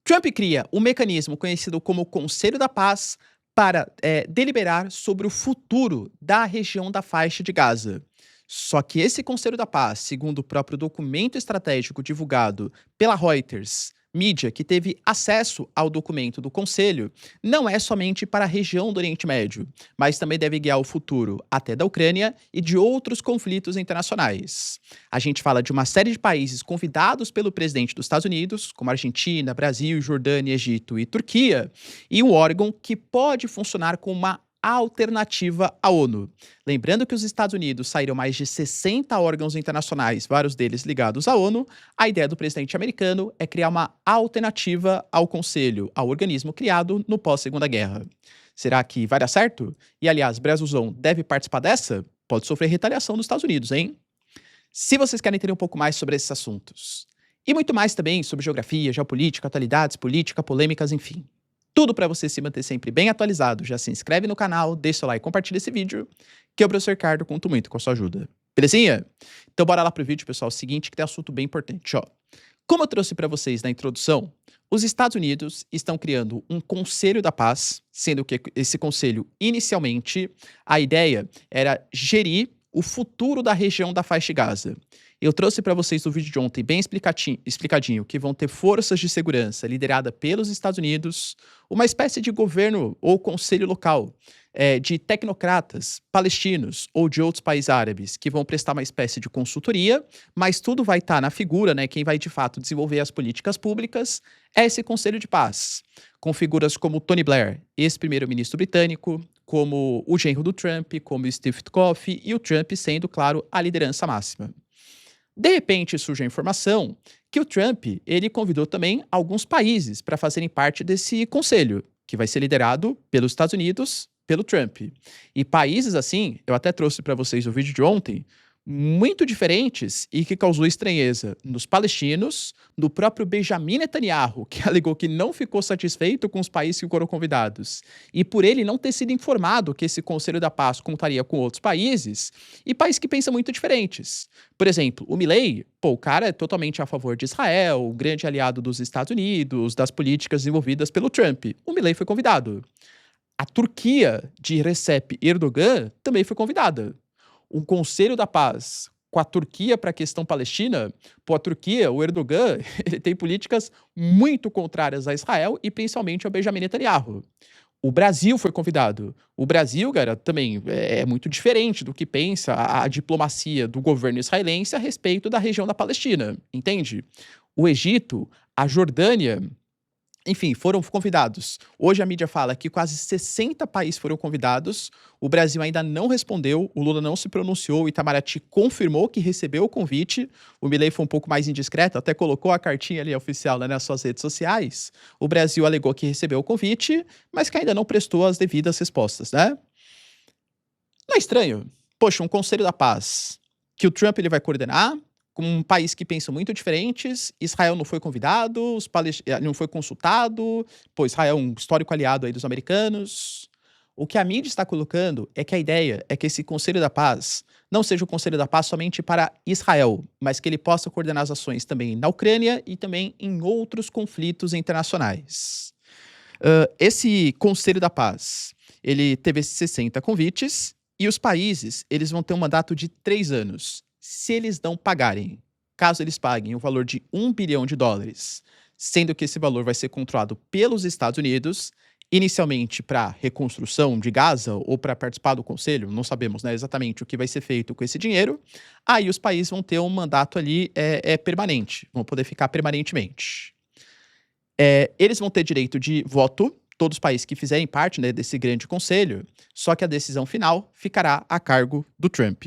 Trump cria um mecanismo conhecido como Conselho da Paz para deliberar sobre o futuro da região da faixa de Gaza. Só que esse Conselho da Paz, segundo o próprio documento estratégico divulgado pela Reuters, mídia que teve acesso ao documento do Conselho, não é somente para a região do Oriente Médio, mas também deve guiar o futuro até da Ucrânia e de outros conflitos internacionais. A gente fala de uma série de países convidados pelo presidente dos Estados Unidos, como Argentina, Brasil, Jordânia, Egito e Turquia, e um órgão que pode funcionar como uma alternativa à ONU. Lembrando que os Estados Unidos saíram mais de 60 órgãos internacionais, vários deles ligados à ONU, a ideia do presidente americano é criar uma alternativa ao Conselho, ao organismo criado no pós-Segunda Guerra. Será que vai dar certo? E, aliás, Brasilzão deve participar dessa? Pode sofrer retaliação dos Estados Unidos, hein? Se vocês querem entender um pouco mais sobre esses assuntos, e muito mais também sobre geografia, geopolítica, atualidades, política, polêmicas, enfim. Tudo para você se manter sempre bem atualizado, já se inscreve no canal, deixa o like e compartilha esse vídeo, que eu, professor Ricardo, conto muito com a sua ajuda. Belezinha? Então bora lá pro vídeo, pessoal, seguinte que tem assunto bem importante, ó. Como eu trouxe para vocês na introdução, os Estados Unidos estão criando um Conselho da Paz, sendo que esse conselho, inicialmente, a ideia era gerir o futuro da região da faixa de Gaza. Eu trouxe para vocês no vídeo de ontem, bem explicadinho, que vão ter forças de segurança liderada pelos Estados Unidos, uma espécie de governo ou conselho local de tecnocratas palestinos ou de outros países árabes que vão prestar uma espécie de consultoria, mas tudo vai estar na figura, né? Quem vai de fato desenvolver as políticas públicas é esse Conselho de Paz, com figuras como Tony Blair, ex-primeiro-ministro britânico, como o genro do Trump, como Steve Witkoff e o Trump sendo, claro, a liderança máxima. De repente surge a informação que o Trump ele convidou também alguns países para fazerem parte desse conselho, que vai ser liderado pelos Estados Unidos, pelo Trump. E países assim, eu até trouxe para vocês o vídeo de ontem, muito diferentes e que causou estranheza nos palestinos, no próprio Benjamin Netanyahu, que alegou que não ficou satisfeito com os países que foram convidados, e por ele não ter sido informado que esse Conselho da Paz contaria com outros países, e países que pensam muito diferentes. Por exemplo, o Milei, o cara é totalmente a favor de Israel, o grande aliado dos Estados Unidos, das políticas desenvolvidas pelo Trump. O Milei foi convidado. A Turquia, de Recep Erdogan, também foi convidada. Um Conselho da Paz com a Turquia para a questão palestina, a Turquia, o Erdogan, ele tem políticas muito contrárias a Israel e principalmente ao Benjamin Netanyahu. O Brasil foi convidado. O Brasil, cara, também é muito diferente do que pensa a diplomacia do governo israelense a respeito da região da Palestina, entende? O Egito, a Jordânia, enfim, foram convidados. Hoje a mídia fala que quase 60 países foram convidados. O Brasil ainda não respondeu, o Lula não se pronunciou, o Itamaraty confirmou que recebeu o convite. O Milei foi um pouco mais indiscreto, até colocou a cartinha ali oficial, né, nas suas redes sociais. O Brasil alegou que recebeu o convite, mas que ainda não prestou as devidas respostas, né? Não é estranho? Poxa, um Conselho da Paz que o Trump ele vai coordenar, com um país que pensa muito diferentes, Israel não foi convidado, não foi consultado, Israel é um histórico aliado aí dos americanos. O que a mídia está colocando é que a ideia é que esse Conselho da Paz não seja o Conselho da Paz somente para Israel, mas que ele possa coordenar as ações também na Ucrânia e também em outros conflitos internacionais. Esse Conselho da Paz, ele teve esses 60 convites e os países eles vão ter um mandato de 3 anos. Se eles não pagarem, caso eles paguem o valor de $1 bilhão, sendo que esse valor vai ser controlado pelos Estados Unidos, inicialmente para reconstrução de Gaza ou para participar do conselho, não sabemos, né, exatamente o que vai ser feito com esse dinheiro, aí os países vão ter um mandato ali permanente, vão poder ficar permanentemente. Eles vão ter direito de voto, todos os países que fizerem parte, né, desse grande conselho, só que a decisão final ficará a cargo do Trump.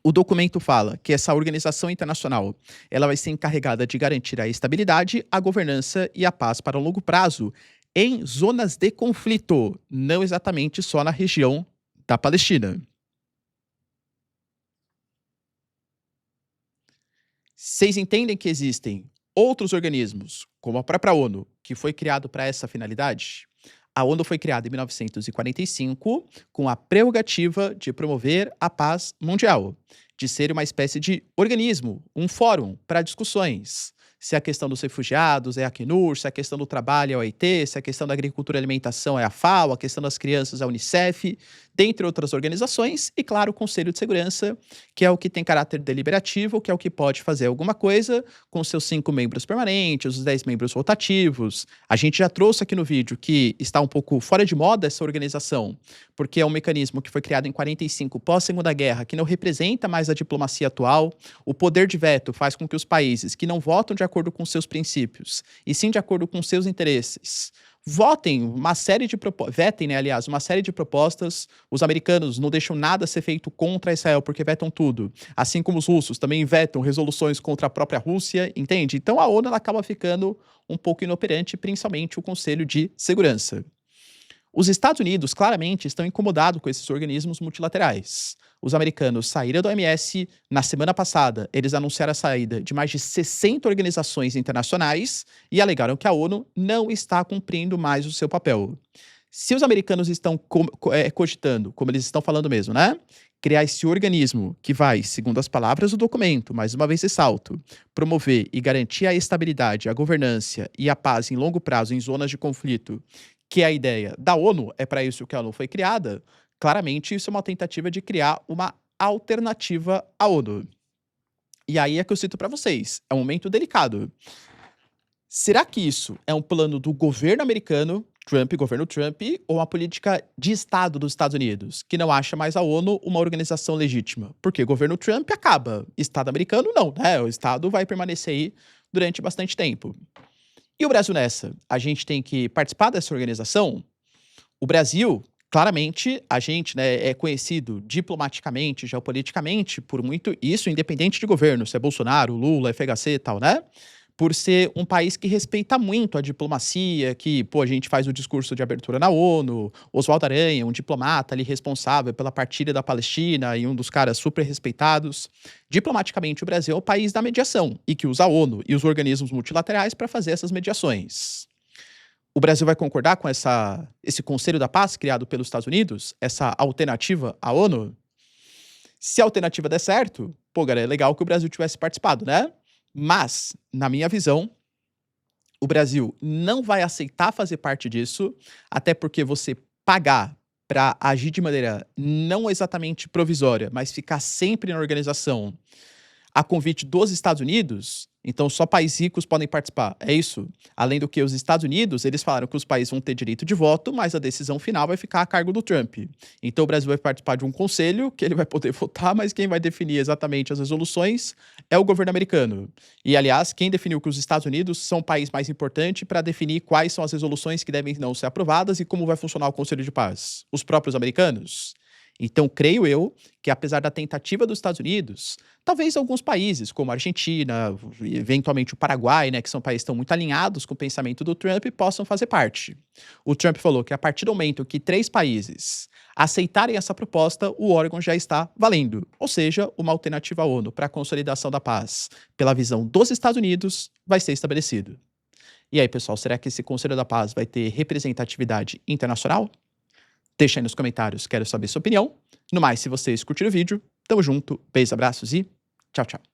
O documento fala que essa organização internacional ela vai ser encarregada de garantir a estabilidade, a governança e a paz para o longo prazo em zonas de conflito, não exatamente só na região da Palestina. Vocês entendem que existem outros organismos, como a própria ONU, que foi criado para essa finalidade? A ONU foi criada em 1945 com a prerrogativa de promover a paz mundial, de ser uma espécie de organismo, um fórum para discussões, Se é a questão dos refugiados é a Acnur, se é a questão do trabalho é a OIT, se é a questão da agricultura e alimentação é a FAO, a questão das crianças é a Unicef, dentre outras organizações, e claro, o Conselho de Segurança, que é o que tem caráter deliberativo, que é o que pode fazer alguma coisa com seus 5 membros permanentes, os 10 membros rotativos. A gente já trouxe aqui no vídeo que está um pouco fora de moda essa organização, porque é um mecanismo que foi criado em 45 pós-Segunda Guerra, que não representa mais a diplomacia atual. O poder de veto faz com que os países que não votam de acordo com seus princípios, e sim de acordo com seus interesses, vetem, né, aliás, uma série de propostas. Os americanos não deixam nada ser feito contra Israel porque vetam tudo. Assim como os russos também vetam resoluções contra a própria Rússia, entende? Então a ONU ela acaba ficando um pouco inoperante, principalmente o Conselho de Segurança. Os Estados Unidos claramente estão incomodados com esses organismos multilaterais. Os americanos saíram da OMS. Na semana passada, eles anunciaram a saída de mais de 60 organizações internacionais e alegaram que a ONU não está cumprindo mais o seu papel. Se os americanos estão cogitando, como eles estão falando mesmo, né? Criar esse organismo que vai, segundo as palavras do documento, mais uma vez ressalto, promover e garantir a estabilidade, a governança e a paz em longo prazo em zonas de conflito, que é a ideia da ONU, é para isso que a ONU foi criada. Claramente isso é uma tentativa de criar uma alternativa à ONU. E aí é que eu cito para vocês, é um momento delicado. Será que isso é um plano do governo americano, governo Trump, ou uma política de Estado dos Estados Unidos, que não acha mais a ONU uma organização legítima? Porque governo Trump acaba, Estado americano não, né? O Estado vai permanecer aí durante bastante tempo. E o Brasil nessa? A gente tem que participar dessa organização? O Brasil, claramente, a gente, né, é conhecido diplomaticamente, geopoliticamente, por muito isso, independente de governo, se é Bolsonaro, Lula, FHC e tal, né? Por ser um país que respeita muito a diplomacia, que, pô, a gente faz o discurso de abertura na ONU, Oswaldo Aranha, um diplomata ali responsável pela partilha da Palestina e um dos caras super respeitados. Diplomaticamente, o Brasil é o país da mediação e que usa a ONU e os organismos multilaterais para fazer essas mediações. O Brasil vai concordar com esse Conselho da Paz criado pelos Estados Unidos, essa alternativa à ONU? Se a alternativa der certo, pô, galera, é legal que o Brasil tivesse participado, né? Mas, na minha visão, o Brasil não vai aceitar fazer parte disso, até porque você pagar para agir de maneira não exatamente provisória, mas ficar sempre na organização a convite dos Estados Unidos, então só países ricos podem participar, é isso? Além do que os Estados Unidos, eles falaram que os países vão ter direito de voto, mas a decisão final vai ficar a cargo do Trump. Então o Brasil vai participar de um conselho, que ele vai poder votar, mas quem vai definir exatamente as resoluções é o governo americano. E, aliás, quem definiu que os Estados Unidos são o país mais importante para definir quais são as resoluções que devem não ser aprovadas e como vai funcionar o Conselho de Paz? Os próprios americanos? Então, creio eu que, apesar da tentativa dos Estados Unidos, talvez alguns países, como a Argentina, eventualmente o Paraguai, né, que são países que estão muito alinhados com o pensamento do Trump, possam fazer parte. O Trump falou que a partir do momento que 3 países aceitarem essa proposta, o órgão já está valendo. Ou seja, uma alternativa à ONU para a consolidação da paz, pela visão dos Estados Unidos, vai ser estabelecido. E aí, pessoal, será que esse Conselho da Paz vai ter representatividade internacional? Deixa aí nos comentários, quero saber sua opinião. No mais, se vocês curtiram o vídeo, tamo junto, beijos, abraços e tchau, tchau.